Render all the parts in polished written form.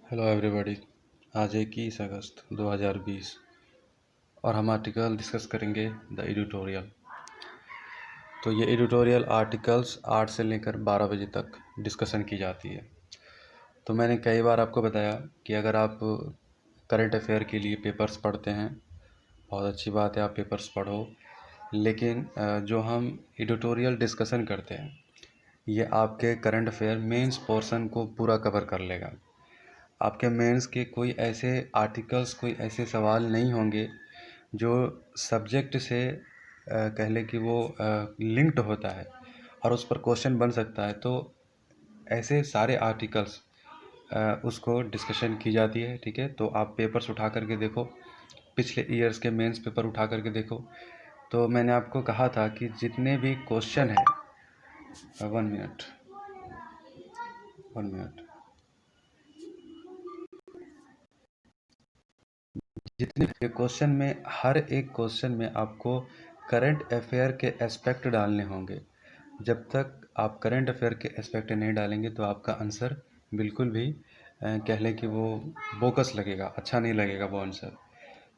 Hello everybody. आज 21 अगस्त 2020 और हम आर्टिकल डिस्कस करेंगे द एडिटोरियल। तो ये एडिटोरियल आर्टिकल्स 8 से लेकर 12 बजे तक डिस्कशन की जाती है। तो मैंने कई बार आपको बताया कि अगर आप करंट अफेयर के लिए पेपर्स पढ़ते हैं, बहुत अच्छी बात है, आप पेपर्स पढ़ो। लेकिन जो हम एडिटोरियल डिस्कशन करते हैं ये आपके करंट अफेयर मेंस पोर्शन को पूरा कवर कर लेगा। आपके मेंस के कोई ऐसे आर्टिकल्स, कोई ऐसे सवाल नहीं होंगे जो सब्जेक्ट से कह लें कि वो लिंक्ड होता है और उस पर क्वेश्चन बन सकता है। तो ऐसे सारे आर्टिकल्स उसको डिस्कशन की जाती है। ठीक है, तो आप पेपर्स उठा करके देखो, पिछले ईयर्स के मेंस पेपर उठा करके देखो। तो मैंने आपको कहा था कि जितने भी क्वेश्चन है, 1 मिनट 1 मिनट, जितने भी क्वेश्चन में, हर एक क्वेश्चन में आपको करंट अफेयर के एस्पेक्ट डालने होंगे। जब तक आप करंट अफेयर के एस्पेक्ट नहीं डालेंगे तो आपका आंसर बिल्कुल भी कह लें कि वो बोकस लगेगा, अच्छा नहीं लगेगा वो आंसर।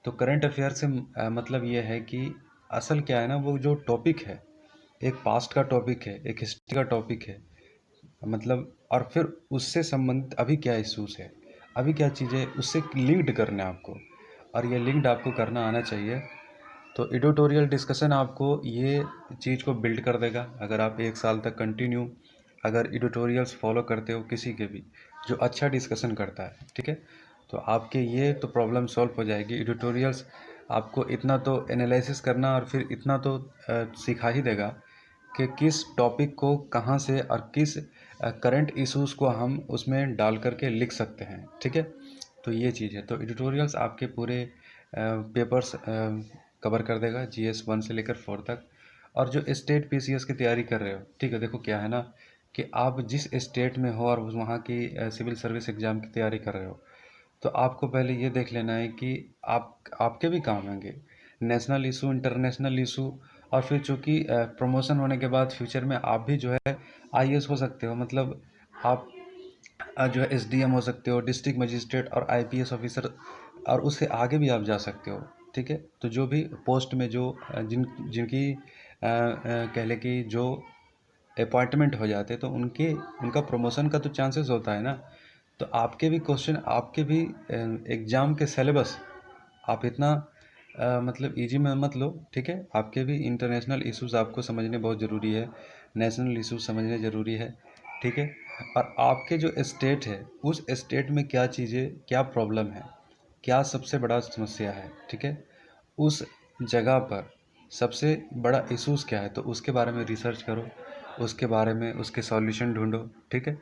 तो करंट अफेयर से मतलब ये है कि असल क्या है ना, वो जो टॉपिक है, एक पास्ट का टॉपिक है, एक हिस्ट्री का टॉपिक है, मतलब, और फिर उससे संबंधित अभी क्या इश्यूज है, अभी क्या चीज़ें उससे लिंक्ड करना है आपको, और ये लिंक्ड आपको करना आना चाहिए। तो एडिटोरियल डिस्कशन आपको ये चीज़ को बिल्ड कर देगा। अगर आप 1 साल तक कंटिन्यू अगर एडिटोरियल्स फॉलो करते हो किसी के भी जो अच्छा डिस्कशन करता है, ठीक है, तो आपके ये तो प्रॉब्लम सॉल्व हो जाएगी। एडिटोरियल्स आपको इतना तो एनालिसिस करना और फिर इतना तो सिखा ही देगा कि किस टॉपिक को कहाँ से और किस करंट इश्यूज़ को हम उसमें डाल करके लिख सकते हैं। ठीक है, तो ये चीज़ है। तो एडिटोरियल्स आपके पूरे पेपर्स कवर कर देगा, जीएस 1 से लेकर 4 तक। और जो स्टेट पीसीएस की तैयारी कर रहे हो, ठीक है, देखो क्या है ना कि आप जिस स्टेट में हो और वहाँ की सिविल सर्विस एग्ज़ाम की तैयारी कर रहे हो, तो आपको पहले ये देख लेना है कि आपके भी काम आएंगे नेशनल इशू, इंटरनेशनल इशू। और फिर चूँकि प्रमोशन होने के बाद फ्यूचर में आप भी जो है आईएएस हो सकते हो, मतलब आप जो है एसडीएम हो सकते हो, डिस्ट्रिक्ट मजिस्ट्रेट और आईपीएस ऑफिसर, और उससे आगे भी आप जा सकते हो। ठीक है, तो जो भी पोस्ट में जो जिनकी कह लें कि जो अपॉइंटमेंट हो जाते हैं तो उनके उनका प्रमोशन का तो चांसेस होता है ना। तो आपके भी क्वेश्चन, आपके भी एग्ज़ाम के सिलेबस आप इतना मतलब इजी में मत लो। ठीक है, आपके भी इंटरनेशनल इश्यूज आपको समझने बहुत ज़रूरी है, नेशनल इश्यूज समझने ज़रूरी है। ठीक है, और आपके जो स्टेट है उस स्टेट में क्या चीज़ें, क्या प्रॉब्लम है, क्या सबसे बड़ा समस्या है, ठीक है, उस जगह पर सबसे बड़ा इश्यूज़ क्या है, तो उसके बारे में रिसर्च करो, उसके बारे में उसके सॉल्यूशन ढूंढो। ठीक है,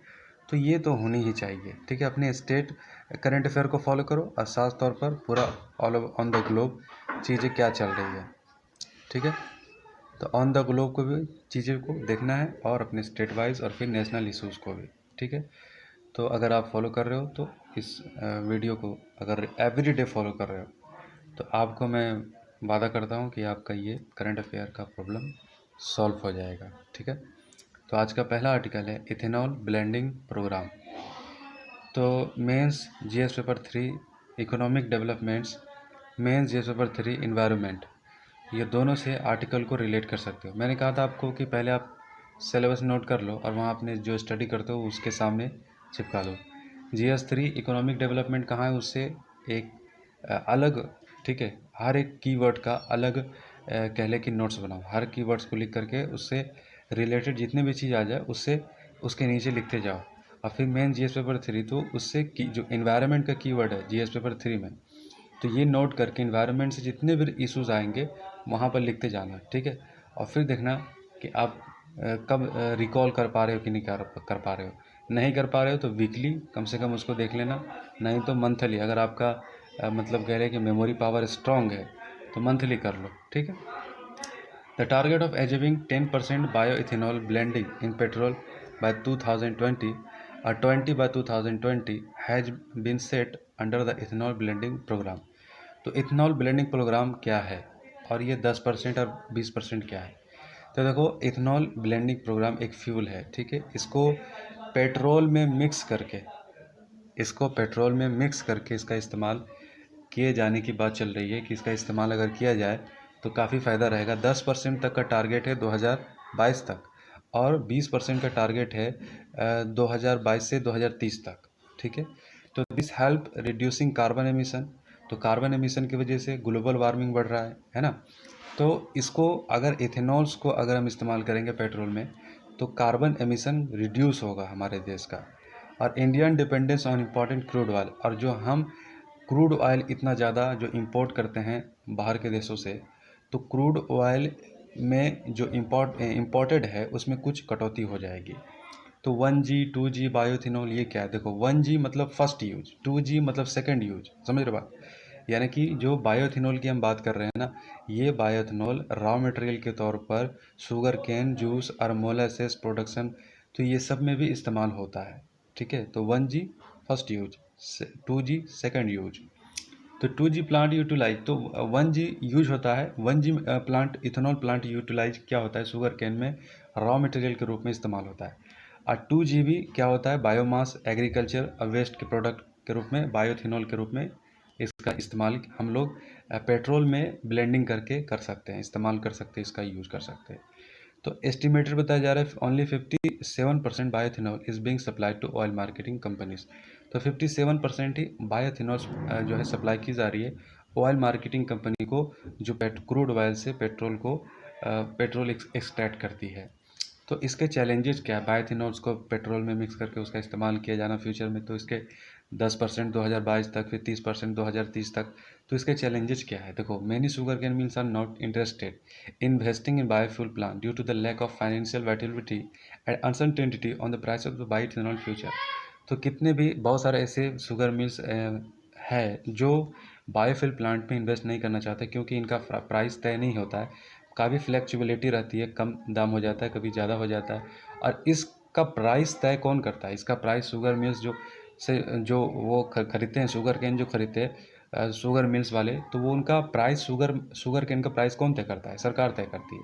तो ये तो होनी ही चाहिए। ठीक है, अपने स्टेट करंट अफेयर को फॉलो करो और ख़ास तौर पर पूरा all over on the globe चीज़ें क्या चल रही है। ठीक है, तो ऑन द ग्लोब को भी चीज़ें को देखना है और अपने स्टेट वाइज और फिर नेशनल इश्यूज़ को भी। ठीक है, तो अगर आप फॉलो कर रहे हो तो इस वीडियो को अगर एवरी डे फॉलो कर रहे हो तो आपको मैं वादा करता हूँ कि आपका ये करंट अफेयर का प्रॉब्लम सॉल्व हो जाएगा। ठीक है, तो आज का पहला आर्टिकल है इथेनॉल ब्लेंडिंग प्रोग्राम। तो mains GS paper 3 economic developments, mains GS paper 3 environment, ये दोनों से आर्टिकल को रिलेट कर सकते हो। मैंने कहा था आपको कि पहले आप सिलेबस नोट कर लो और वहाँ अपने जो स्टडी करते हो उसके सामने चिपका दो। जीएस 3 इकोनॉमिक डेवलपमेंट कहाँ है उससे एक अलग, ठीक है, हर एक कीवर्ड का अलग कह लें कि नोट्स बनाओ, हर कीवर्ड्स को लिख करके उससे रिलेटेड जितने भी चीज़ आ जाए उससे उसके नीचे लिखते जाओ। और फिर मेन जीएस पेपर 3 तो उससे की जो इन्वायरमेंट का कीवर्ड है जीएस पेपर 3 में, तो ये नोट करके इन्वायरमेंट से जितने भी इश्यूज आएंगे वहाँ पर लिखते जाना। ठीक है, और फिर देखना कि आप कब रिकॉल कर पा रहे हो कि नहीं कर पा रहे हो। नहीं कर पा रहे हो तो वीकली कम से कम उसको देख लेना, नहीं तो मंथली। अगर आपका मतलब कह रहे हैं कि मेमोरी पावर स्ट्रांग है तो मंथली कर लो। ठीक है, the target of achieving 10% bioethanol blending in petrol by 2020 or 20 by 2020 has been set under the ethanol blending program। तो इथेनॉल ब्लेंडिंग प्रोग्राम क्या है और ये 10% और 20% क्या है। तो देखो, इथेनॉल ब्लेंडिंग प्रोग्राम एक फ्यूल है, ठीक है, इसको पेट्रोल में मिक्स करके इसको पेट्रोल में मिक्स करके इसका इस्तेमाल किए जाने की बात चल रही है कि इसका इस्तेमाल अगर किया जाए तो काफ़ी फ़ायदा रहेगा। 10% तक का टारगेट है 2022 तक, और 20% का टारगेट है 2022 से 2030 तक। ठीक है, तो this help reducing carbon emission. तो कार्बन एमिशन की वजह से ग्लोबल वार्मिंग बढ़ रहा है ना। तो इसको अगर इथेनॉल्स को अगर हम इस्तेमाल करेंगे पेट्रोल में तो कार्बन एमिशन रिड्यूस होगा हमारे देश का। और Indian dependence on important crude oil, और जो हम क्रूड ऑयल इतना ज़्यादा जो इंपोर्ट करते हैं बाहर के देशों से, तो क्रूड ऑयल में जो इम्पोर्टेड है उसमें कुछ कटौती हो जाएगी। तो 1G 2G बायोथिनॉल ये क्या है? देखो, 1G मतलब फर्स्ट यूज, 2G मतलब सेकंड यूज, समझ रहे बात? यानी कि जो बायोथिनॉल की हम बात कर रहे हैं ना, ये बायोथिनॉल रॉ मटेरियल के तौर पर शुगर केन जूस और मोलासेस प्रोडक्शन, तो ये सब में भी इस्तेमाल होता है। ठीक है, तो 1G first use, 2G second use. तो 2G प्लांट यूटिलाइज, तो 1G यूज होता है। 1G plant, ethanol plant utilise क्या होता है? शुगर केन में रॉ मटेरियल के रूप में इस्तेमाल होता है। और 2G क्या होता है? बायोमास एग्रीकल्चर वेस्ट के प्रोडक्ट के रूप में, बायोथिनॉल के रूप में इसका इस्तेमाल हम लोग पेट्रोल में ब्लेंडिंग करके कर सकते हैं, इस्तेमाल कर सकते हैं, इसका यूज़ कर सकते हैं। तो एस्टिमेटेड बताया जा रहा है only 57% bioethanol is being supplied to oil marketing companies. तो 57% ही बायोथिनॉल जो है सप्लाई की जा रही है ऑयल मार्केटिंग कंपनी को, जो क्रूड ऑयल से पेट्रोल एक्सट्रैक्ट करती है। तो इसके चैलेंजेस क्या है? बायोथिनॉल्स को पेट्रोल में मिक्स करके उसका इस्तेमाल किया जाना फ्यूचर में, तो इसके 10% 2022 तक, फिर 30% 2030 तक। तो इसके चैलेंजेस क्या है? देखो, many sugar cane mills are not interested investing in biofuel plant due to the lack of financial viability and uncertainty on the price of the bioethanol future. तो कितने भी बहुत सारे ऐसे शुगर मिल्स है जो बायोफ्यूल प्लांट में invest नहीं करना चाहते, क्योंकि इनका प्राइस तय नहीं होता है, काफ़ी फ्लैक्चुबिलिटी रहती है, कम दाम हो जाता है, कभी ज़्यादा हो जाता है। और इसका प्राइस तय कौन करता है? इसका प्राइस शुगर मिल्स जो वो खरीदते हैं, शुगर केन जो खरीदते हैं शुगर मिल्स वाले, तो वो उनका प्राइस शुगर केन का प्राइस कौन तय करता है? सरकार तय करती है।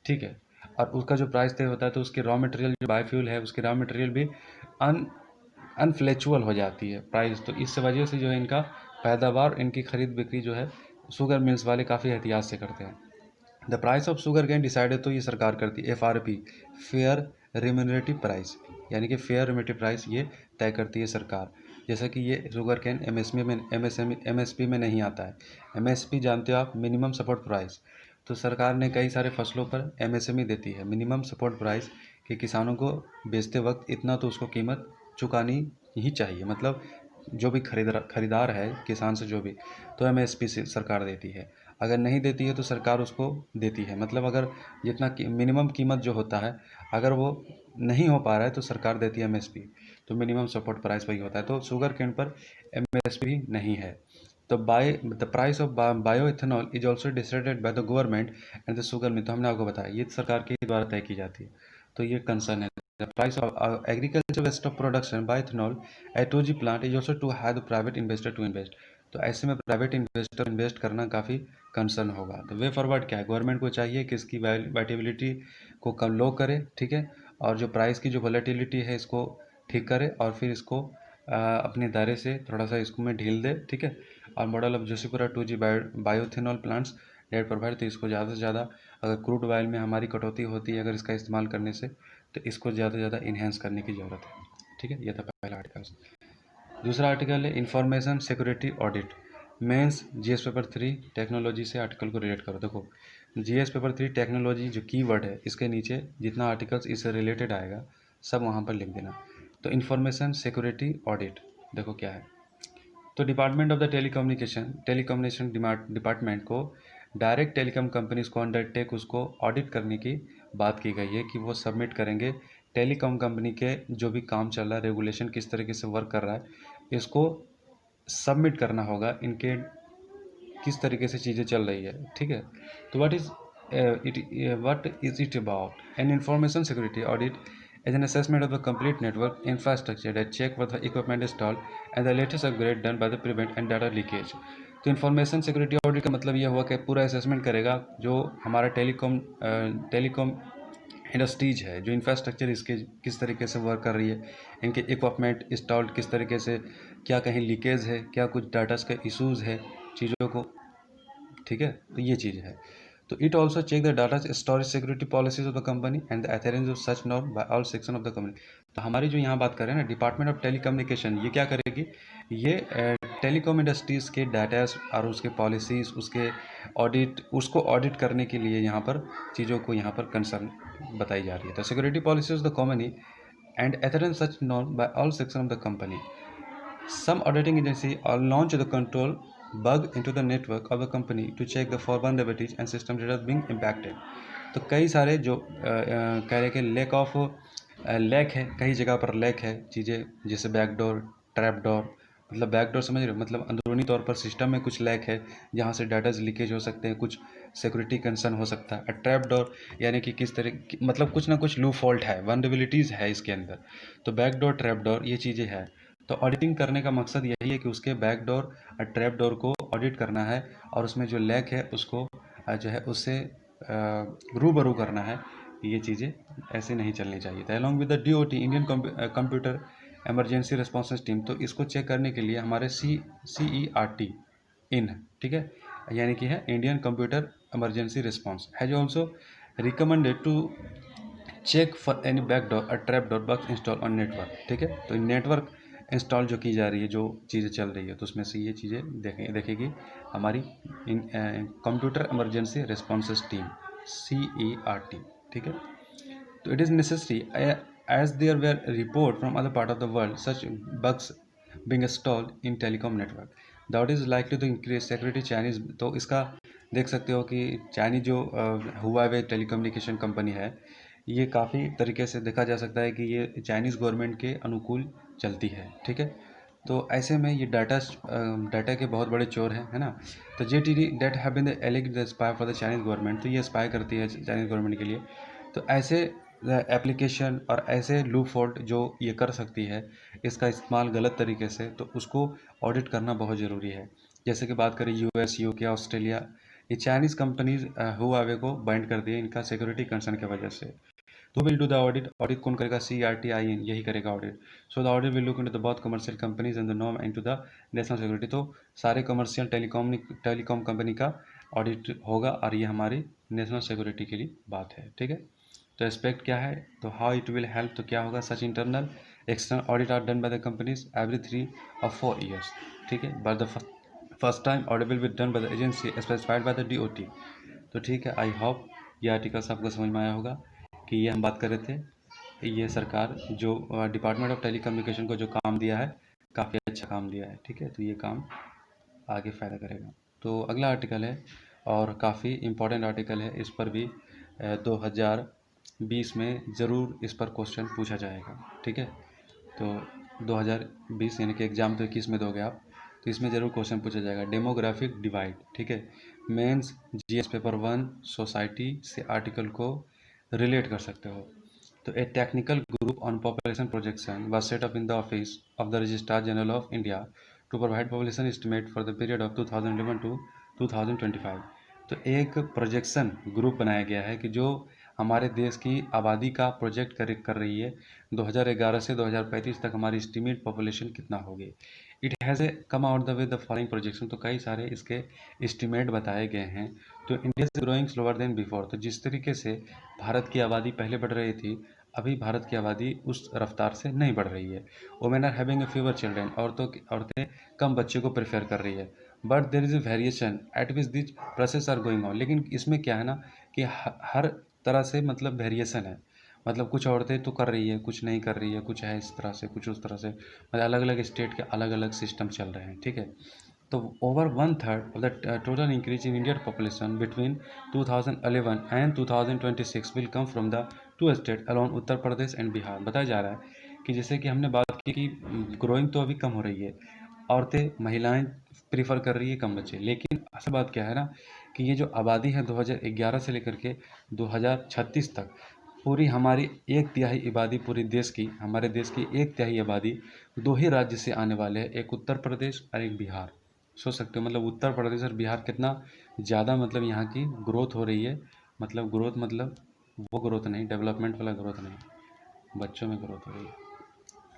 ठीक है, और उसका जो प्राइस तय होता है तो उसकी रॉ मटेरियल जो बायोफ्यूल है उसकी रॉ मटेरियल भी अन अनफ्लैक्चुअल हो जाती है प्राइस। तो इस वजह से जो है इनका पैदावार, इनकी खरीद बिक्री जो है शुगर मिल्स वाले काफ़ी एहतियात से करते हैं। The price of sugar cane decided, तो ये सरकार करती है। FRP, फेयर रिम्यूनरेटिव प्राइस, यानी कि फेयर रिम्यूनरेटिव प्राइस ये तय करती है सरकार। जैसा कि ये शुगर केन MSP में नहीं आता है। MSP जानते हो आप, मिनिमम सपोर्ट प्राइस। तो सरकार ने कई सारे फसलों पर MSME देती है, मिनिमम सपोर्ट प्राइस, कि किसानों को बेचते वक्त इतना तो उसको कीमत चुकानी ही चाहिए। मतलब जो भी खरीदार है किसान से जो भी, तो MSP से सरकार देती है। अगर नहीं देती है तो सरकार उसको देती है। मतलब अगर जितना मिनिमम कीमत जो होता है, अगर वो नहीं हो पा रहा है तो सरकार देती है MSP। तो मिनिमम सपोर्ट प्राइस वही होता है। तो शुगर केन पर MSP नहीं है। तो the price of bio ethanol is also decided by the government and the sugar mill. तो हमने आपको बताया ये सरकार के द्वारा तय की जाती है। तो ये कंसर्न है। The price of agriculture waste of production by ethanol at 2G plant is also to have the private investor to invest. तो ऐसे में प्राइवेट इन्वेस्टर इन्वेस्ट करना काफ़ी कंसर्न होगा। तो वे फॉरवर्ड क्या है? गवर्नमेंट को चाहिए कि इसकी वाइटेबिलिटी को कम लो करे, ठीक है, और जो प्राइस की जो वॉलेटिलिटी है इसको ठीक करे, और फिर इसको अपने दायरे से थोड़ा सा इसको में ढील दे, ठीक है। और model of Joshipura 2G bioethanol plants that provide, तो इसको ज़्यादा से ज़्यादा, अगर क्रूड ऑयल में हमारी कटौती होती है अगर इसका इस्तेमाल करने से, तो इसको ज़्यादा से ज़्यादा इन्हेंस करने की ज़रूरत है। ठीक है, यह था पहला आर्टिकल। दूसरा आर्टिकल है information security audit. Mains GS paper 3 technology से आर्टिकल को रिलेट करो। देखो, GS पेपर 3 टेक्नोलॉजी जो कीवर्ड है, इसके नीचे जितना आर्टिकल्स इससे रिलेटेड आएगा सब वहाँ पर लिख देना। तो इंफॉर्मेशन सिक्योरिटी ऑडिट देखो क्या है। तो department of the telecommunication department को डायरेक्ट टेलीकॉम कंपनीज को अंडरटेक उसको ऑडिट करने की बात की गई है कि वो सबमिट करेंगे टेलीकॉम कंपनी के जो भी काम चल रहा है, रेगुलेशन किस तरीके से वर्क कर रहा है, इसको सबमिट करना होगा, इनके किस तरीके से चीज़ें चल रही है। ठीक है, तो what is it about an information security audit as an assessment of the complete network infrastructure that check whether the equipment installed and the latest upgrade done by the prevent and data leakage। तो information security audit का मतलब यह हुआ कि पूरा assessment करेगा जो हमारा टेलीकॉम इंडस्ट्रीज है, जो इंफ्रास्ट्रक्चर इसके किस तरीके से वर्क कर रही है, इनके इक्विपमेंट इंस्टॉल्ड किस तरीके से, क्या कहीं लीकेज है, क्या कुछ डाटास का इशूज़ है चीज़ों को, ठीक है। तो ये चीज़ है। तो it also check the data storage security policies of the company and the adherence of such norm by all section of the company. तो हमारी जो यहाँ बात कर रहे हैं ना, डिपार्टमेंट ऑफ टेलीकम्युनिकेशन, ये क्या करेगी, ये टेलीकॉम इंडस्ट्रीज़ के डाटास और उसके पॉलिसीज़, उसके ऑडिट, उसको ऑडिट करने के लिए यहाँ पर चीज़ों को यहाँ पर कंसर्न बताई जा रही है। तो security policies the company and adherence such norm by all sections of the company. Some auditing agency are launch the control bug into the network of the company to check the vulnerabilities and system that are being impacted. तो कई सारे जो कह रहे कि lack है, कई जगह पर लैक है चीज़ें, जैसे बैकडोर, ट्रैप डोर, मतलब बैकडोर समझ रहे हो, मतलब अंदरूनी तौर पर सिस्टम में कुछ लैक है जहाँ से डाटाज लीकेज हो सकते हैं, कुछ सिक्योरिटी कंसर्न हो सकता है। ट्रैप डोर यानी कि किस तरह मतलब कुछ ना कुछ लूप फॉल्ट है, वनरेबिलिटीज़ है इसके अंदर। तो बैकडोर, ट्रैप डोर, ये चीज़ें हैं। तो ऑडिटिंग करने का मकसद यही है कि उसके बैकडोर और ट्रैप डोर को ऑडिट करना है और उसमें जो लैक है उसको जो है उससे रूबरू करना है। ये चीज़ें ऐसे नहीं चलनी चाहिए। तो along with the DOT, Indian computer emergency response team, तो इसको चेक करने के लिए हमारे CERT इन, ठीक है, यानी कि है Indian computer emergency response, has also recommended to check for any backdoor or trap door bugs install on network, ठीक है। तो नेटवर्क इंस्टॉल जो की जा रही है, जो चीज़ें चल रही है, तो उसमें से ये चीज़ें देखेगी हमारी computer emergency response team, CERT, ठीक है। तो it is necessary as there were report from other part of the world such bugs being installed in telecom network that is likely to increase security Chinese. तो इसका देख सकते हो कि Chinese जो हुआवे टेलीकम्युनिकेशन कंपनी है, ये काफ़ी तरीके से देखा जा सकता है कि ये चाइनीज़ गवर्नमेंट के अनुकूल चलती है, ठीक है। तो ऐसे में ये डाटा के बहुत बड़े चोर हैं, है ना। तो JTD that have been alleged spy for the Chinese government, तो ये स्पाई करती है चाइनीज़ गवर्नमेंट के लिए। तो ऐसे एप्लीकेशन और ऐसे लूप होल्ड जो ये कर सकती है, इसका इस्तेमाल गलत तरीके से, तो उसको ऑडिट करना बहुत ज़रूरी है। जैसे कि बात करें US, UK, ऑस्ट्रेलिया, ये चाइनीज़ कंपनीज हुआवे को बाइंड कर दिए इनका सिक्योरिटी कंसर्न की वजह से। तो will do the audit, audit कौन करेगा, CERT-IN यही करेगा audit. So the audit will look into the both commercial companies and the norm into the national security. तो सारे कमर्शियल टेलीकॉम कंपनी का ऑडिट होगा और ये हमारी नेशनल सिक्योरिटी के लिए बात है, ठीक है। तो एस्पेक्ट क्या है, तो हाउ इट विल हेल्प, तो क्या होगा, such internal external audit are done by the companies every 3 or 4 years, ठीक है। But the first time audit will be done by the agency specified by the DOT। तो ठीक है, I hope ये articles आपको समझ में आया होगा कि ये हम बात कर रहे थे, ये सरकार जो डिपार्टमेंट ऑफ टेलीकम्युनिकेशन को जो काम दिया है, काफ़ी अच्छा काम दिया है, ठीक है। तो ये काम आगे फ़ायदा करेगा। तो अगला आर्टिकल है और काफ़ी इम्पोर्टेंट आर्टिकल है, इस पर भी 2020 में ज़रूर इस पर क्वेश्चन पूछा जाएगा, ठीक है। तो 2020 यानी कि एग्ज़ाम तो 21 में दोगे आप, तो इसमें ज़रूर क्वेश्चन पूछा जाएगा, डेमोग्राफिक डिवाइड, ठीक है। मेंस GS पेपर 1 सोसाइटी से आर्टिकल को रिलेट कर सकते हो। तो a technical group on population projection was set up in the office of the registrar general of India to provide population estimate for the period of 2011 to 2025। तो एक projection group बनाया गया है कि जो हमारे देश की आबादी का प्रोजेक्ट कर रही है, 2011 से 2035 तक हमारी एस्टिमेट पॉपुलेशन कितना होगी। It has a come out the with the following projection, तो कई सारे इसके एस्टिमेट बताए गए हैं। तो India is growing slower then before, तो जिस तरीके से भारत की आबादी पहले बढ़ रही थी, अभी भारत की आबादी उस रफ्तार से नहीं बढ़ रही है। Women are having a fewer children, औरतें कम बच्चे को प्रेफर कर रही है। But there is a variation at which which process are going on, लेकिन इसमें क्या है ना कि हर तरह से मतलब वेरिएशन है, मतलब कुछ औरतें तो कर रही है, कुछ नहीं कर रही है, कुछ है इस तरह से, कुछ उस तरह से, मतलब अलग अलग स्टेट के अलग अलग सिस्टम चल रहे हैं, ठीक है। तो over 1/3 of the total increase in Indian population between 2011 and 2026 will come from the two state alone, Uttar Pradesh and Bihar. बताया जा रहा है कि जैसे कि हमने बात की कि ग्रोइंग तो अभी कम हो रही है, औरतें महिलाएं प्रीफर कर रही है कम बच्चे, लेकिन असल बात क्या है ना कि ये जो आबादी है 2011 से लेकर के 2036 तक, पूरी हमारी एक तिहाई आबादी, पूरी देश की, हमारे देश की एक तिहाई आबादी दो ही राज्य से आने वाले हैं, एक उत्तर प्रदेश और एक बिहार। सोच सकते हो मतलब उत्तर प्रदेश और बिहार कितना ज़्यादा मतलब यहाँ की ग्रोथ हो रही है, मतलब ग्रोथ मतलब वो ग्रोथ नहीं, डेवलपमेंट वाला ग्रोथ नहीं, बच्चों में ग्रोथ हो रही है।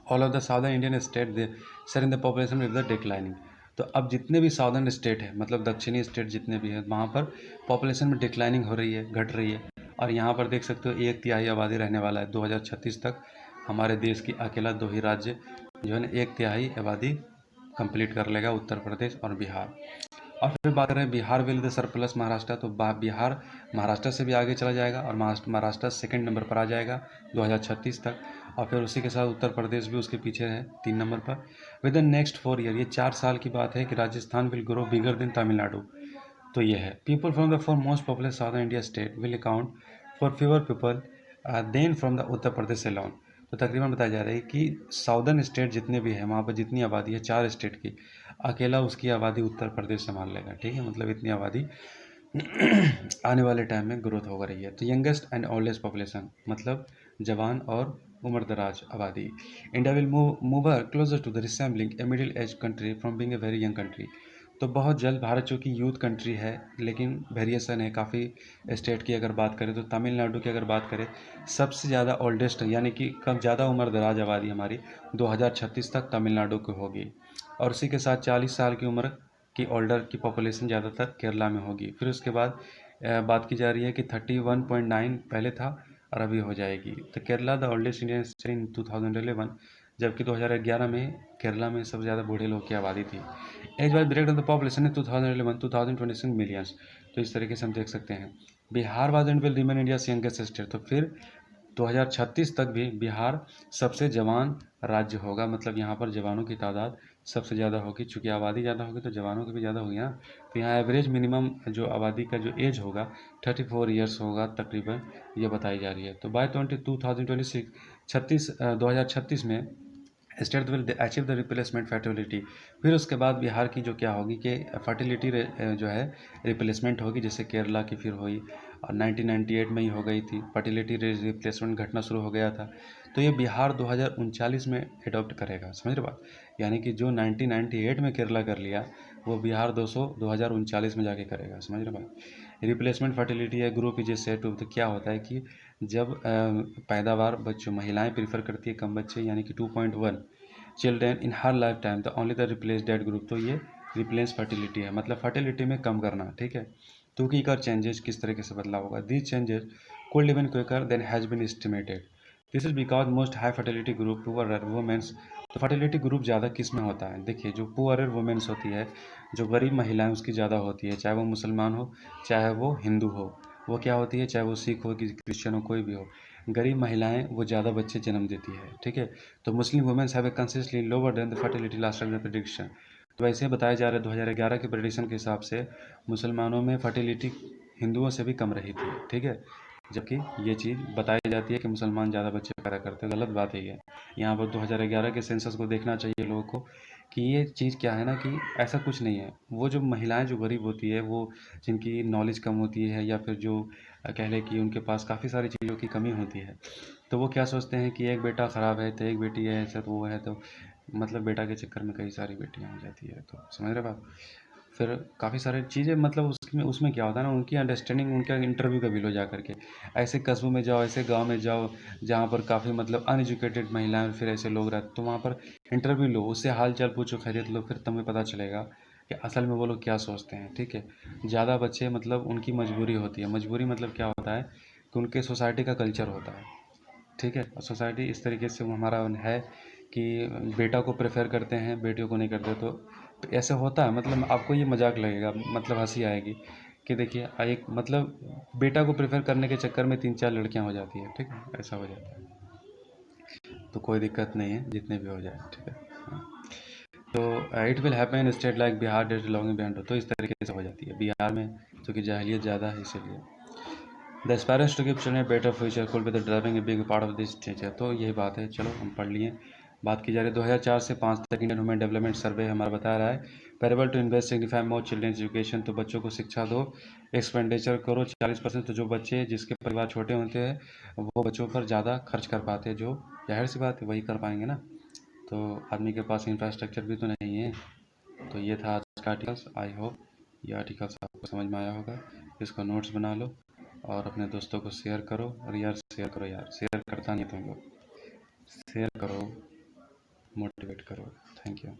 All of the southern Indian state they sir in the population with the declining. तो अब जितने भी साउदर्न स्टेट है, मतलब दक्षिणी स्टेट जितने भी है, वहाँ पर पॉपुलेशन में डिक्लाइनिंग हो रही है, घट रही है। और यहाँ पर देख सकते हो 1/3 आबादी रहने वाला है 2036 तक। हमारे देश की अकेला 2 ही राज्य जो है ना 1/3 आबादी कंप्लीट कर लेगा, उत्तर प्रदेश और बिहार। और फिर बात करें Bihar will the surplus Maharashtra, तो बिहार महाराष्ट्र से भी आगे चला जाएगा और महाराष्ट्र सेकंड नंबर पर आ जाएगा 2036 तक। और फिर उसी के साथ उत्तर प्रदेश भी उसके पीछे है 3 नंबर पर। विद इन नेक्स्ट 4 ईयर, ये 4 साल की बात है कि Rajasthan will grow bigger than Tamil Nadu. तो ये है people from the four most popular southern India state will account for fewer people then from the Uttar Pradesh alone. तो तकरीबन बताया जा रहा है कि साउदर्न स्टेट जितने भी हैं वहाँ पर जितनी आबादी है 4 स्टेट की, अकेला उसकी आबादी उत्तर प्रदेश संभाल लेगा। ठीक है, मतलब इतनी आबादी आने वाले टाइम में ग्रोथ हो रही है। तो यंगेस्ट एंड ओल्डेस्ट पॉपुलेशन मतलब जवान और उम्र दराज आबादी। India will move closer to the resembling a middle age country from being a very young country. तो बहुत जल्द भारत चूँकि यूथ कंट्री है, लेकिन वेरिएशन है काफ़ी स्टेट की। अगर बात करें तो तमिलनाडु की अगर बात करें सबसे ज़्यादा ओल्डेस्ट यानी कि कम ज़्यादा उम्र दराज आबादी हमारी 2036 तक तमिलनाडु की होगी। और उसी के साथ 40 साल की उम्र की ओल्डर की पॉपुलेशन ज़्यादातर केरला में होगी। फिर उसके बाद बात की जा रही है कि 31.9 पहले था और अभी हो जाएगी। तो Kerala the oldest Indian state in 2011, जबकि 2011 में केरला में सबसे ज़्यादा बूढ़े लोग की आबादी थी। Age wise break of the population in 2011 2026 millions. तो इस तरीके से हम देख सकते हैं। Bihar was and will remain India youngest state. तो फिर 2036 तक भी बिहार सबसे जवान राज्य होगा, मतलब यहाँ पर जवानों की तादाद सबसे ज़्यादा होगी। चूँकि आबादी ज़्यादा होगी तो जवानों की भी ज़्यादा होगी ना। तो यहाँ एवरेज मिनिमम जो आबादी का जो एज होगा 34 ईयर्स होगा तकरीबन, ये बताई जा रही है। तो बाय 2026 2036 में state will achieve the replacement fertility. फिर उसके बाद बिहार की जो क्या होगी कि फर्टिलिटी जो है रिप्लेसमेंट होगी, जैसे केरला की फिर हुई और 1998 में ही हो गई थी। फर्टिलिटी रिप्लेसमेंट घटना शुरू हो गया था। तो ये बिहार 2039 में एडॉप्ट करेगा, समझ रहे बात। यानी कि जो 1998 में केरला कर लिया वो बिहार 2039 में जाके करेगा, समझ रहे बात। रिप्लेसमेंट फर्टिलिटी है ग्रुप इज ए सेट। तो क्या होता है कि जब पैदावार बच्चों महिलाएं प्रीफर करती है कम बच्चे, यानी कि 2.1 children in her life time, the only the replace date group. तो ये रिप्लेस फर्टिलिटी है, मतलब फर्टिलिटी में कम करना। ठीक है, तो की कर चेंजेस किस तरीके से बदलाव होगा। These changes could even quicker than has been estimated. This is because most high fertility group poor women's. तो फर्टिलिटी ग्रुप ज़्यादा किस में होता है, देखिए जो पुअर वुमेन्स होती है, जो गरीब महिलाएं उसकी ज़्यादा होती है, चाहे वो मुसलमान हो चाहे वो हिंदू हो। वो क्या होती है, चाहे वो सिख हो कि क्रिश्चियन हो, कोई भी हो, गरीब महिलाएं वो ज़्यादा बच्चे जन्म देती है। ठीक है, तो Muslim women's have a consistently lower than the fertility last the prediction. तो ऐसे बताया जा रहा है 2011 के प्रेडिक्शन के हिसाब से मुसलमानों में फर्टिलिटी हिंदुओं से भी कम रही थी। ठीक है, जबकि ये चीज़ बताई जाती है कि मुसलमान ज़्यादा बच्चे पैदा करते हैं, गलत बात है ये। यहाँ पर 2011 के सेंसस को देखना चाहिए लोगों को कि ये चीज़ क्या है ना, कि ऐसा कुछ नहीं है। वो जो महिलाएं जो गरीब होती है, वो जिनकी नॉलेज कम होती है या फिर जो कह लें कि उनके पास काफ़ी सारी चीज़ों की कमी होती है, तो वो क्या सोचते हैं कि एक बेटा ख़राब है तो एक बेटी है, ऐसा तो वो है, तो मतलब बेटा के चक्कर में कई सारी बेटियां हो जाती है। तो समझ रहे बात। फिर काफ़ी सारी चीज़ें, मतलब उसमें उसमें क्या होता है ना, उनकी अंडरस्टैंडिंग, उनका इंटरव्यू कभी लो जा करके। ऐसे कस्बों में जाओ, ऐसे गांव में जाओ जहाँ पर काफ़ी मतलब अनएजुकेटेड महिलाएं फिर ऐसे लोग रहते, तो वहाँ पर इंटरव्यू लो, उससे हाल चाल पूछो, खैरियत लो, फिर तुम्हें पता चलेगा कि असल में वो लोग क्या सोचते हैं। ठीक है, ज़्यादा बच्चे मतलब उनकी मजबूरी होती है। मजबूरी मतलब क्या होता है कि उनके सोसाइटी का कल्चर होता है। ठीक है, और सोसाइटी इस तरीके से वो हमारा है कि बेटा को प्रेफर करते हैं, बेटियों को नहीं करते। तो ऐसे होता है, मतलब आपको ये मजाक लगेगा, मतलब हंसी आएगी कि देखिए एक मतलब बेटा को प्रेफर करने के चक्कर में 3-4 लड़कियां हो जाती है। ठीक है, ऐसा हो जाता है। तो कोई दिक्कत नहीं है, जितने भी हो जाए। ठीक है, हाँ। तो it will happen in state like Bihar that long behind. तो इस तरीके से हो जाती है बिहार में, क्योंकि जाहिलियत ज़्यादा है इसीलिए। The aspirations to give children better future could be the driving a big part of this चीज़ है। तो यही बात है, चलो हम पढ़ लिए। बात की जा रही है 2004 से 5 तक इंडियन ह्यूमन डेवलपमेंट सर्वे हमारा बता रहा है preferable to invest signify more children's education. तो बच्चों को शिक्षा दो, एक्सपेंडिचर करो 40%। तो जो बच्चे जिसके परिवार छोटे होते हैं वो बच्चों पर ज़्यादा खर्च कर पाते हैं, जो जाहिर सी बात है वही कर पाएंगे ना। तो आदमी के पास इंफ्रास्ट्रक्चर भी तो नहीं है। तो ये था आज का आर्टिकल्स। आई होप ये आर्टिकल्स आपको समझ में आया होगा। इसका नोट्स बना लो और अपने दोस्तों को शेयर करो। और यार शेयर करो यार, शेयर करता नहीं तुम लोग, शेयर करो, मोटिवेट करो। Thank you.